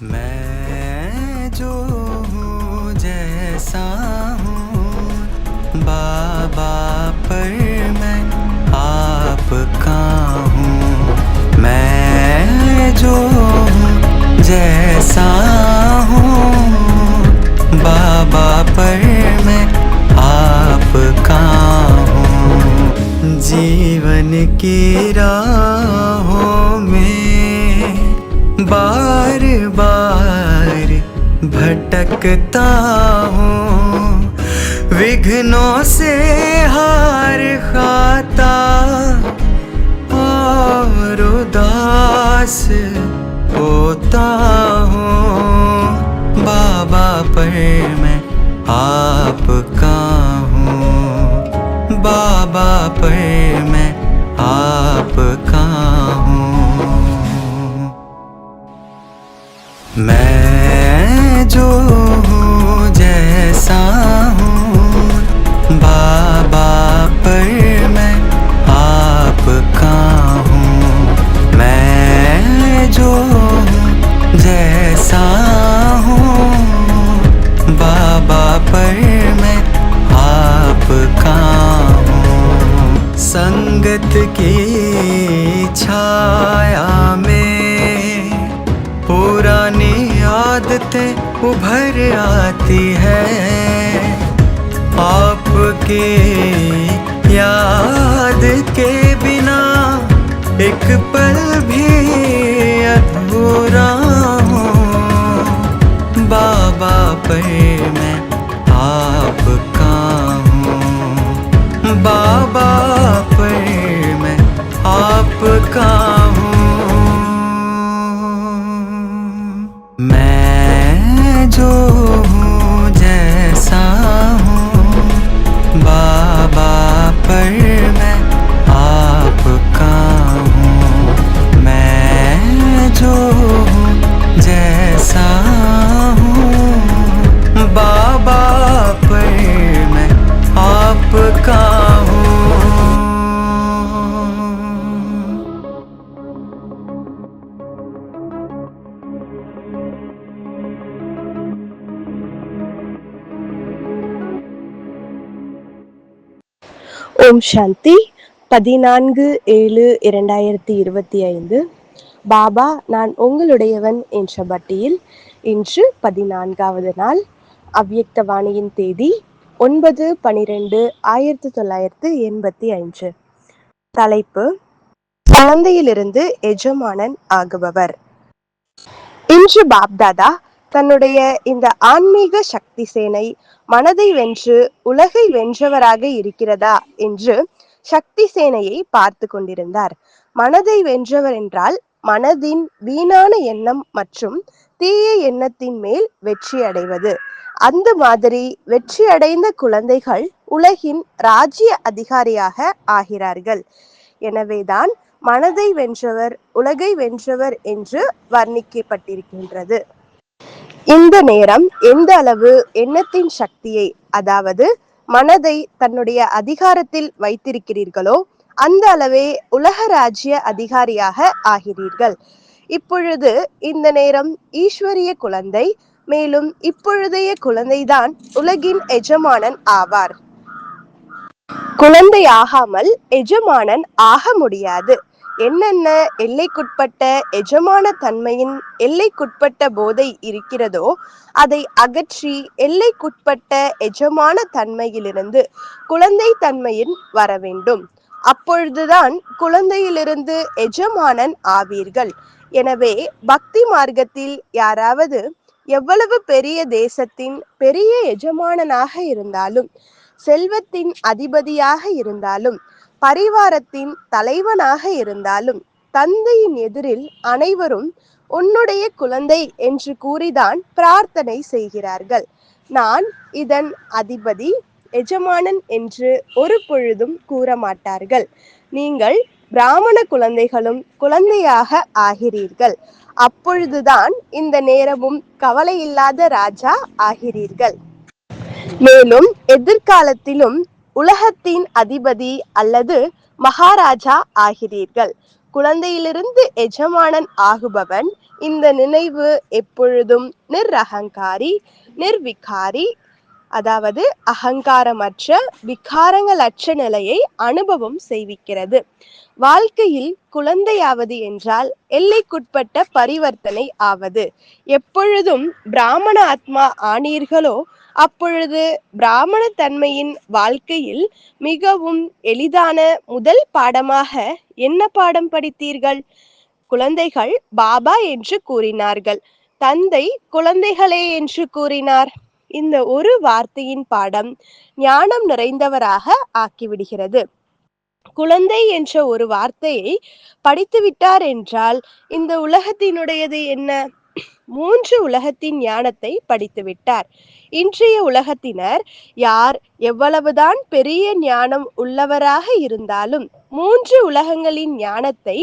मैं जो हूँ जैसा हूँ बाबा, पर मैं आपका हूँ। मैं जो हूँ जैसा हूँ बाबा, पर मैं आपका हूँ। जीवन की राहों में बार बार भटकता हूँ, विघ्नों से हार खाता और उदास होता हूँ। बाबा, पर मैं आपका हूँ। बाबा, पर मैं आपका हूँ। मैं जो हूँ जैसा हूँ बाबा, पर मैं आपका हूँ। मैं जो हूँ जैसा हूँ बाबा, पर मैं आपका हूँ। संगत की छाया में पुरानी आदतें उभर आती है, आपके याद के बिना एक पल भी अधूरा हूँ। बाबा, पर मैं आपका हूँ। बाबा, पर मैं आपका हूँ। मैं जो हूँ जैसा हूँ बाबा, पर मैं आपका हूँ। मैं जो हूँ जैसा हूँ बाबा, पर मैं आपका हूँ। ஓம் சாந்தி. 14/7/2025. பாபா, நான் உங்களுடையவன் என்ற பட்டியில் இன்று 14வது நாள். அவ்யக்த வாணியின் தேதி 9/12/1985. தலைப்பு: குழந்தையிலிருந்து எஜமானன் ஆகுபவர். இன்று பாப்தாதா தன்னுடைய இந்த ஆன்மீக சக்தி சேனை மனதை வென்று உலகை வென்றவராக இருக்கிறதா என்று சக்தி சேனையை பார்த்து கொண்டிருந்தார். மனதை வென்றவர் என்றால் மனதின் வீணான எண்ணம் மற்றும் தீய எண்ணத்தின் மேல் வெற்றி அடைவது. அந்த மாதிரி வெற்றி அடைந்த குழந்தைகள் உலகின் ராஜ்ய அதிகாரியாக ஆகிறார்கள். எனவேதான் மனதை வென்றவர் உலகை வென்றவர் என்று வர்ணிக்கப்பட்டிருக்கின்றது. இந்த நேரம் எந்த அளவு எண்ணத்தின் சக்தியை, அதாவது மனதை தன்னுடைய அதிகாரத்தில் வைத்திருக்கிறீர்களோ அந்த அளவே உலக ராஜ்ய அதிகாரியாக ஆகிறீர்கள். இப்பொழுது இந்த நேரம் ஈஸ்வரிய குழந்தை, மேலும் இப்பொழுதைய குழந்தைதான் உலகின் எஜமானன் ஆவார். குழந்தை ஆகாமல் எஜமானன் ஆக முடியாது. என்னென்ன எல்லைக்குட்பட்ட எஜமான தன்மையின் எல்லைக்குட்பட்ட போதை இருக்கிறதோ அதை அகற்றி எல்லைக்குட்பட்ட எஜமான தன்மையிலிருந்து குழந்தை தன்மையின் வர வேண்டும். அப்பொழுதுதான் குழந்தையிலிருந்து எஜமானன் ஆவீர்கள். எனவே பக்தி மார்க்கத்தில் யாராவது எவ்வளவு பெரிய தேசத்தின் பெரிய எஜமானனாக இருந்தாலும், செல்வத்தின் அதிபதியாக இருந்தாலும், பரிவாரத்தின் தலைவனாக இருந்தாலும், தந்தையின் எதிரில் அனைவரும் உன்னுடைய குழந்தை என்று கூறிதான் பிரார்த்தனை செய்கிறார்கள். நான் இதன் அதிபதி, எஜமானன் என்று ஒரு பொழுதும் கூற மாட்டார்கள். நீங்கள் பிராமண குழந்தைகளும் குழந்தையாக ஆகிறீர்கள். அப்பொழுதுதான் இந்த நேரமும் கவலையில்லாத ராஜா ஆகிறீர்கள். மேலும் எதிர்காலத்திலும் உலகத்தின் அதிபதி அல்லது மகாராஜா ஆகிறீர்கள். குழந்தையிலிருந்து எஜமானன் ஆகுபவன் இந்த நினைவு எப்பொழுதும் நிர்அகங்காரி, நிர்விகாரி, அதாவது அகங்காரமற்ற விகாரங்களற்ற நிலையை அனுபவம் செய்விக்கிறது. வாழ்க்கையில் குழந்தையாவது என்றால் எல்லைக்குட்பட்ட பரிவர்த்தனை ஆவது. எப்பொழுதும் பிராமண ஆத்மா ஆனீர்களோ அப்பொழுது பிராமண தன்மையின் வாழ்க்கையில் மிகவும் எளிதான முதல் பாடமாக என்ன பாடம் படித்தீர்கள்? குழந்தைகள் பாபா என்று கூறினார்கள். தந்தை குழந்தைகளே என்று கூறினார். இந்த ஒரு வார்த்தையின் பாடம் ஞானம் நிறைந்தவராக ஆக்கிவிடுகிறது. குழந்தை என்ற ஒரு வார்த்தையை படித்து விட்டார் என்றால் இந்த உலகத்தினுடையது என்ன? 3 உலகத்தின் ஞானத்தை படித்து விட்டார். இன்றைய உலகத்தினர் யார் எவ்வளவுதான் பெரிய ஞானம் உள்ளவராக இருந்தாலும் 3 உலகங்களின் ஞானத்தை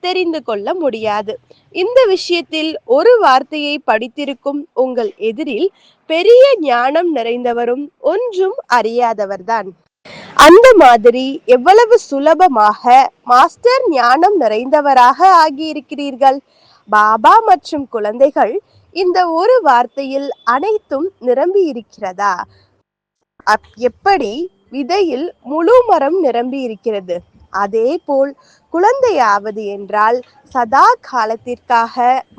தெரிந்து கொள்ள முடியாது. இந்த விஷயத்தில் ஒரு வார்த்தையை படித்திருக்கும் உங்கள் எதிரில் பெரிய ஞானம் நிறைந்தவரும் ஒன்றும் அறியாதவர்தான். அந்த மாதிரி எவ்வளவு சுலபமாக மாஸ்டர் ஞானம் நிறைந்தவராக ஆகியிருக்கிறீர்கள். பாபா மற்றும் குழந்தைகள் இந்த ஒரு வார்த்தையில் அனைத்தும் நிரம்பி இருக்கிறதா? எப்படி விதையில் முழு மரம் நிரம்பி இருக்கிறது, அதே போல் குழந்தையாவது என்றால் சதா காலத்திற்காக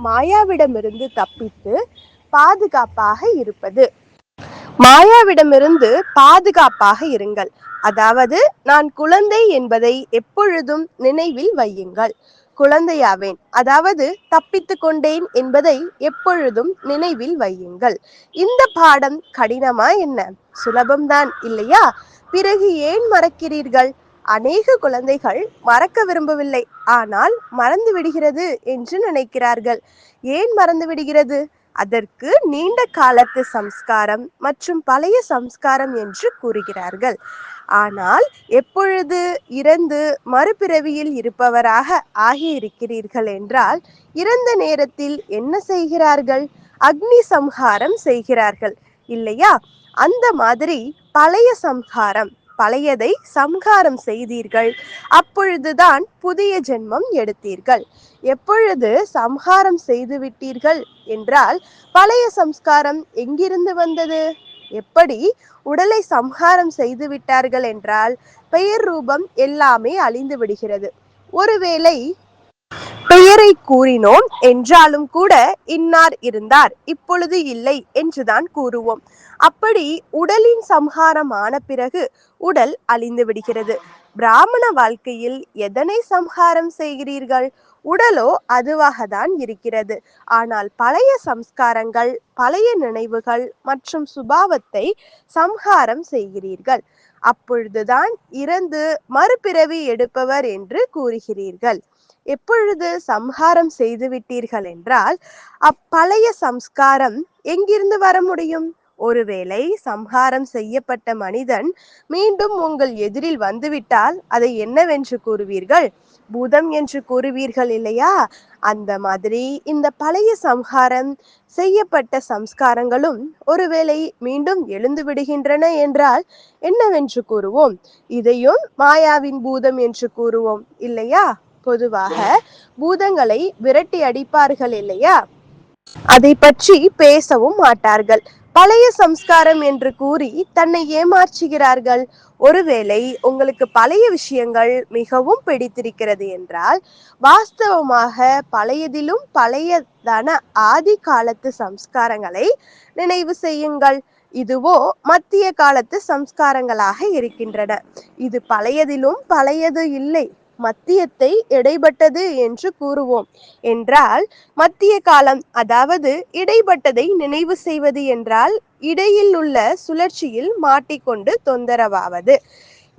மாயாவிடமிருந்து தப்பித்து பாதுகாப்பாக இருப்பது. மாயாவிடமிருந்து பாதுகாப்பாக இருங்கள். அதாவது நான் குழந்தை என்பதை எப்பொழுதும் நினைவில் வையுங்கள். குழந்தையாவேன், அதாவது தப்பித்து கொண்டேன் என்பதை எப்பொழுதும் நினைவில் வையுங்கள். இந்த பாடம் கடினமா என்ன? சுலபம்தான் இல்லையா? பிறகு ஏன் மறக்கிறீர்கள்? அநேக குழந்தைகள் மறக்க விரும்பவில்லை, ஆனால் மறந்து விடுகிறது என்று நினைக்கிறார்கள். ஏன் மறந்து விடுகிறது? அதற்கு நீண்ட காலத்து சம்ஸ்காரம் மற்றும் பழைய சம்ஸ்காரம் என்று கூறுகிறார்கள். ஆனால் எப்பொழுது இறந்து மறுபிறவியில் இருப்பவராக ஆகியிருக்கிறீர்கள் என்றால் இறந்த நேரத்தில் என்ன செய்கிறார்கள்? அக்னி சம்ஹாரம் செய்கிறார்கள் இல்லையா? அந்த மாதிரி பழைய சம்ஹாரம், பழையதை சம்ஹாரம் செய்தீர்கள். அப்பொழுதுதான் புதிய ஜென்மம் எடுத்தீர்கள். எப்பொழுது சம்ஹாரம் செய்து விட்டீர்கள் என்றால் பழைய சம்ஸ்காரம் எங்கிருந்து வந்தது? எப்படி உடலை சம்ஹாரம் செய்து விட்டார்கள் என்றால் பெயர் ரூபம் எல்லாமே அழிந்து விடுகிறது. ஒருவேளை பெயரை கூறினோம் என்றாலும் கூட இன்னார் இருந்தார், இப்பொழுது இல்லை என்றுதான் கூறுவோம். அப்படி உடலின் சம்ஹாரம் ஆன பிறகு உடல் அழிந்து விடுகிறது. பிராமண வாழ்க்கையில் எதனை சம்ஹாரம் செய்கிறீர்கள்? உடலோ அதுவாக தான் இருக்கிறது. ஆனால் பழைய சம்ஸ்காரங்கள், பழைய நினைவுகள் மற்றும் சுபாவத்தை சம்ஹாரம் செய்கிறீர்கள். அப்பொழுதுதான் இறந்து மறுபிறவி எடுப்பவர் என்று கூறுகிறீர்கள். எப்பொழுது சம்ஹாரம் செய்து விட்டீர்கள் என்றால் அப்பழைய சம்ஸ்காரம் எங்கிருந்து வர முடியும்? ஒருவேளை சம்ஹாரம் செய்யப்பட்ட மனிதன் மீண்டும் உங்கள் எதிரில் வந்துவிட்டால் அதை என்னவென்று கூறுவீர்கள்? பூதம் என்று கூறுவீர்கள் இல்லையா? அந்த மாதிரி இந்த பழைய சம்ஹாரம் செய்யப்பட்ட சம்ஸ்காரங்களும் ஒருவேளை மீண்டும் எழுந்து விடுகின்றன என்றால் என்னவென்று கூறுவோம்? இதையும் மாயாவின் பூதம் என்று கூறுவோம் இல்லையா? பொதுவாக பூதங்களை விரட்டி அடிப்பார்கள் இல்லையா? அதை பற்றி பேசவும் மாட்டார்கள். பழைய சம்ஸ்காரம் என்று கூறி தன்னை ஏமாற்றுகிறார்கள். ஒருவேளை உங்களுக்கு பழைய விஷயங்கள் மிகவும் பிடித்திருக்கிறது என்றால் வாஸ்தவமாக பழையதிலும் பழையதான ஆதி காலத்து சம்ஸ்காரங்களை நினைவு செய்யுங்கள். இதுவோ மத்திய காலத்து சம்ஸ்காரங்களாக இருக்கின்றன. இது பழையதிலும் பழையது இல்லை, மத்தியத்தை இடைப்பட்டது என்று கூறுவோம் என்றால் மத்திய காலம், அதாவது இடைப்பட்டதை நினைவு செய்வது என்றால் இடையில் உள்ள சுழற்சியில் மாட்டிக்கொண்டு தொந்தரவாவது.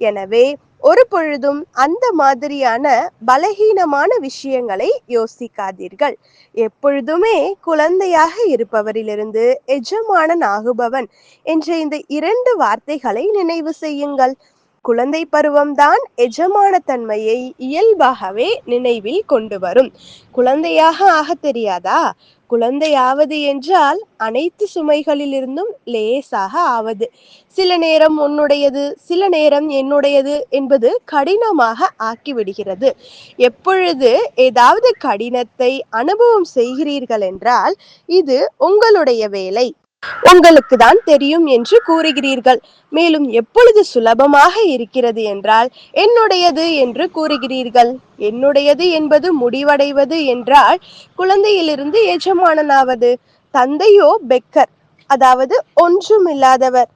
எனவே ஒரு பொழுதும் அந்த மாதிரியான பலகீனமான விஷயங்களை யோசிக்காதீர்கள். எப்பொழுதுமே குழந்தையாக இருப்பவரிலிருந்து எஜமானன் ஆகுபவன் என்ற இந்த 2 வார்த்தைகளை நினைவு செய்யுங்கள். குழந்தை பருவம்தான் எஜமான தன்மையை இயல்பாகவே நினைவில் கொண்டு வரும். குழந்தையாக ஆக தெரியாதா? குழந்தையாவது என்றால் அனைத்து சுமைகளிலிருந்தும் லேசாக ஆவது. சில நேரம் உன்னுடையது, சில நேரம் என்னுடையது என்பது கடினமாக ஆக்கிவிடுகிறது. எப்பொழுது ஏதாவது கடினத்தை அனுபவம் செய்கிறீர்கள் என்றால் இது உங்களுடைய வேலை, உங்களுக்கு தான் தெரியும் என்று கூறுகிறீர்கள். மேலும் எப்பொழுது சுலபமாக இருக்கிறது என்றால் என்னுடையது என்று கூறுகிறீர்கள். என்னுடையது என்பது முடிவடைவது என்றால் குழந்தையிலிருந்து எஜமானனாவது. தந்தையோ பெக்கர், அதாவது ஒன்றுமில்லாதவர்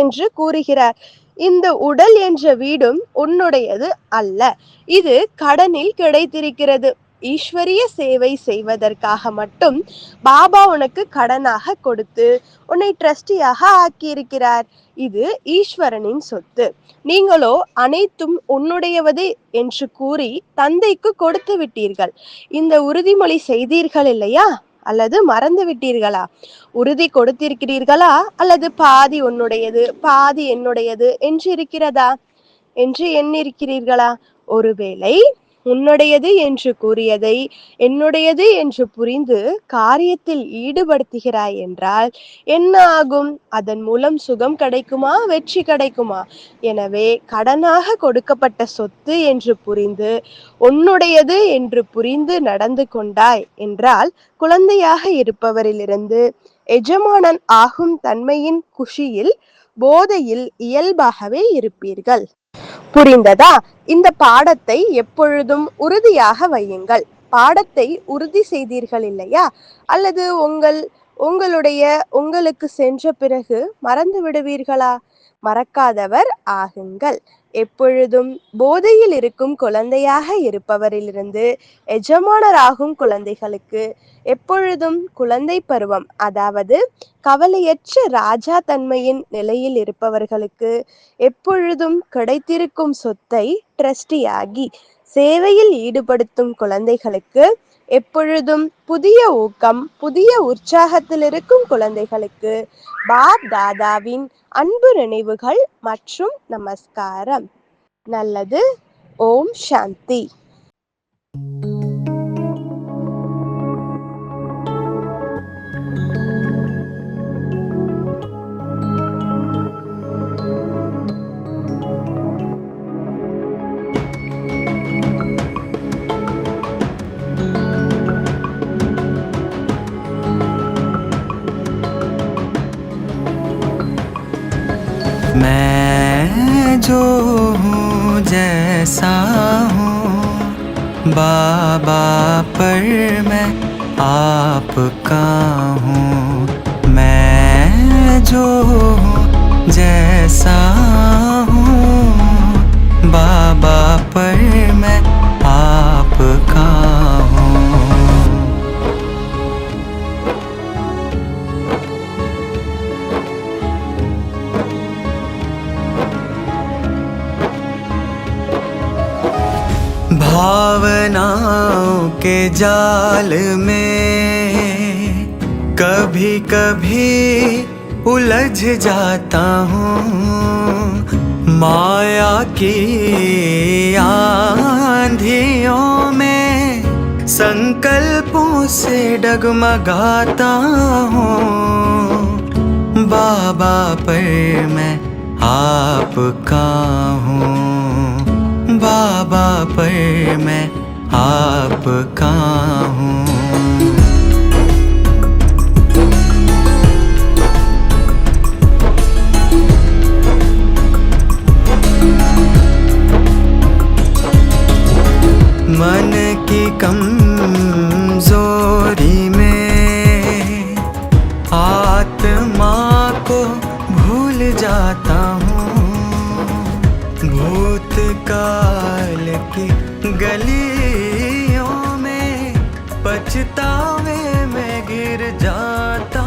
என்று கூறுகிறார். இந்த உடல் என்ற வீடும் உன்னுடையது அல்ல, இது கடனில் கிடைத்திருக்கிறது. ஈஸ்வரிய சேவை செய்வதற்காக மட்டும் பாபா உனக்கு கடனாக கொடுத்து உன்னை ட்ரஸ்டியாக ஆக்கியிருக்கிறார். இது ஈஸ்வரனின் சொத்து. நீங்களோ அனைத்தும் உன்னுடையவது என்று கூறி தந்தைக்கு கொடுத்து விட்டீர்கள். இந்த உறுதிமொழி செய்தீர்கள் இல்லையா? அல்லது மறந்து விட்டீர்களா? உறுதி கொடுத்திருக்கிறீர்களா? அல்லது பாதி உன்னுடையது பாதி என்னுடையது என்று இருக்கிறதா என்று எண்ணிருக்கிறீர்களா? ஒருவேளை உன்னுடையது என்று கூறியதை என்னுடையது என்று புரிந்து காரியத்தில் ஈடுபடுத்துகிறாய் என்றால் என்ன ஆகும்? அதன் மூலம் சுகம் கிடைக்குமா, வெற்றி கிடைக்குமா? எனவே கடனாக கொடுக்கப்பட்ட சொத்து என்று புரிந்து உன்னுடையது என்று புரிந்து நடந்து கொண்டாய் என்றால் குழந்தையாக இருப்பவரிலிருந்து எஜமானன் ஆகும் தன்மையின் குஷியில், போதையில் இயல்பாகவே இருப்பீர்கள். புரிந்ததா? இந்த பாடத்தை எப்பொழுதும் உறுதியாக வையுங்கள். பாடத்தை உறுதி செய்தீர்கள் இல்லையா? அல்லது உங்களுக்கு சென்ற பிறகு மறந்து விடுவீர்களா? மறக்காதவர் ஆகுங்கள். எப்பொழுதும் போதையில் இருக்கும் குழந்தையாக இருப்பவரிலிருந்து எஜமானராகும் குழந்தைகளுக்கு எப்பொழுதும் குழந்தை பருவம், அதாவது கவலையற்ற ராஜா தன்மையின் நிலையில் இருப்பவர்களுக்கு எப்பொழுதும் கிடைத்திருக்கும் சொத்தை ட்ரஸ்டியாகி சேவையில் ஈடுபடுத்தும் குழந்தைகளுக்கு எப்பொழுதும் புதிய ஊக்கம், புதிய உற்சாகத்தில் இருக்கும் குழந்தைகளுக்கு பாப் தாதாவின் அன்பு நினைவுகள் மற்றும் நமஸ்காரம். நல்லது. ஓம் சாந்தி. मैं जो हूँ जैसा हूँ, बाबा पर मैं आपका हूँ। मैं जो हूँ जैसा हूँ, बाबा पर मैं आपका हूँ। भावनाओं के जाल में कभी कभी उलझ जाता हूँ, माया की आंधियों में संकल्पों से डगमगाता हूँ। बाबा पर मैं आपका हूँ, बाबा पर मैं आपका हूँ। मन की कमजोरी में आत्मा को भूल जाता हूँ, भूतकाल की गलियों में पछतावे में गिर जाता